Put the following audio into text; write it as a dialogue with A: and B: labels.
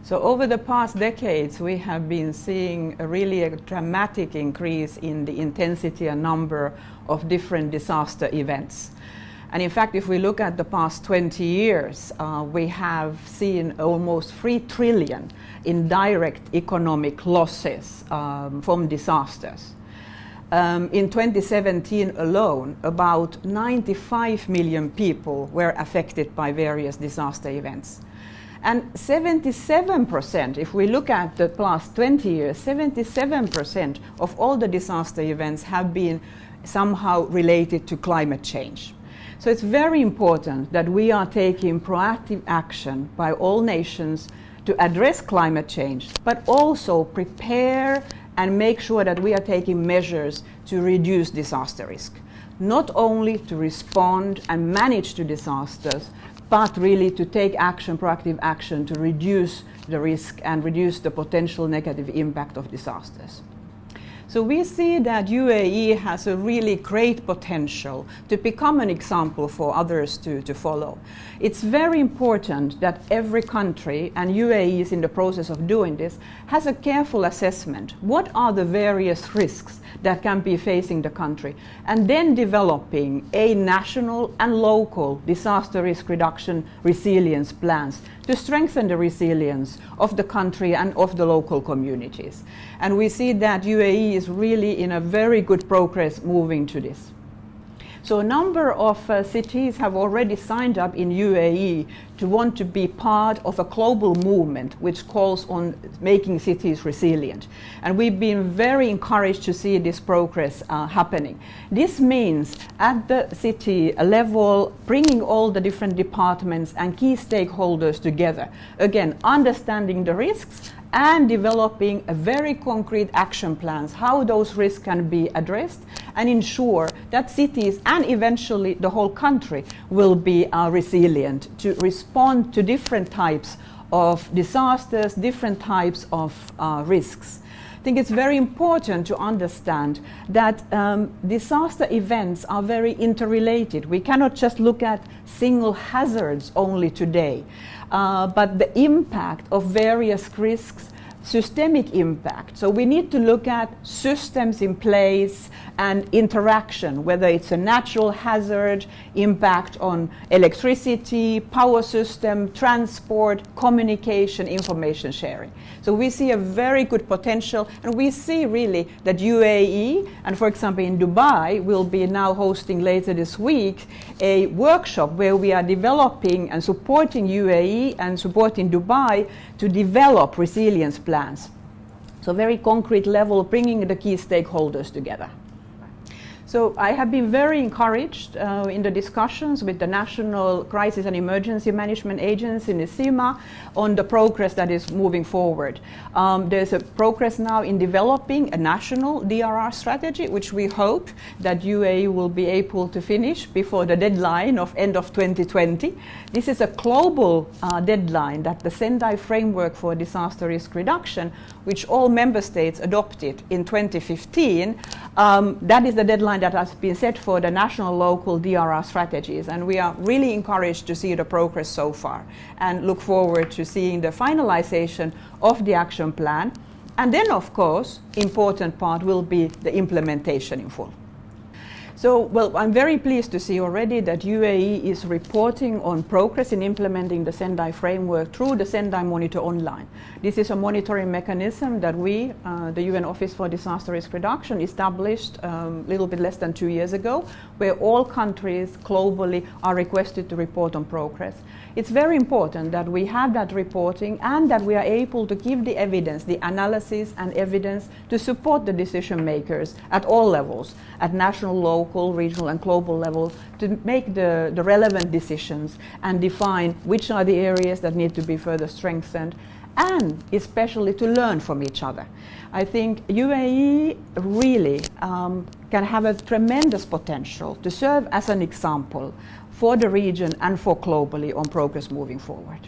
A: So over the past decades, we have been seeing a dramatic increase in the intensity and number of different disaster events. And in fact, if we look at the past 20 years, we have seen almost 3 trillion in direct economic losses from disasters. In 2017 alone, about 95 million people were affected by various disaster events. And 77%, if we look at the past 20 years, 77% of all the disaster events have been somehow related to climate change. So it's very important that we are taking proactive action by all nations to address climate change, but also prepare and make sure that we are taking measures to reduce disaster risk. Not only to respond and manage to disasters, but really to take action, proactive action, to reduce the risk and reduce the potential negative impact of disasters. So we see that UAE has a really great potential to become an example for others to follow. It's very important that every country, and UAE is in the process of doing this, has a careful assessment. What are the various risks that can be facing the country? And then developing a national and local disaster risk reduction resilience plans to strengthen the resilience of the country and of the local communities. And we see that UAE is really in a very good progress moving to this. So a number of cities have already signed up in UAE to want to be part of a global movement which calls on making cities resilient. And we've been very encouraged to see this progress happening. This means at the city level, bringing all the different departments and key stakeholders together. Again, understanding the risks and developing a very concrete action plans, how those risks can be addressed, and ensure that cities and eventually the whole country will be resilient to respond to different types of disasters, different types of risks. I think it's very important to understand that disaster events are very interrelated. We cannot just look at single hazards only today, but the impact of various risks, systemic impact. So we need to look at systems in place and interaction, whether it's a natural hazard, impact on electricity, power system, transport, communication, information sharing. So we see a very good potential, and we see really that UAE, and for example in Dubai, will be now hosting later this week a workshop where we are developing and supporting UAE and supporting Dubai to develop resilience plans. So very concrete level, bringing the key stakeholders together. So I have been very encouraged in the discussions with the National Crisis and Emergency Management Agency, NICEMA, on the progress that is moving forward. There's a progress now in developing a national DRR strategy, which we hope that UAE will be able to finish before the deadline of end of 2020. This is a global deadline that the Sendai Framework for Disaster Risk Reduction, which all member states adopted in 2015, that is the deadline that has been set for the national local DRR strategies, and we are really encouraged to see the progress so far and look forward to seeing the finalization of the action plan. And then of course, important part will be the implementation in full. So, well, I'm very pleased to see already that UAE is reporting on progress in implementing the Sendai framework through the Sendai Monitor Online. This is a monitoring mechanism that we, the UN Office for Disaster Risk Reduction, established a little bit less than 2 years ago, where all countries globally are requested to report on progress. It's very important that we have that reporting and that we are able to give the evidence, the analysis and evidence to support the decision makers at all levels, at national, local, regional and global level, to make the relevant decisions and define which are the areas that need to be further strengthened, and especially to learn from each other. I think UAE really can have a tremendous potential to serve as an example for the region and for globally on progress moving forward.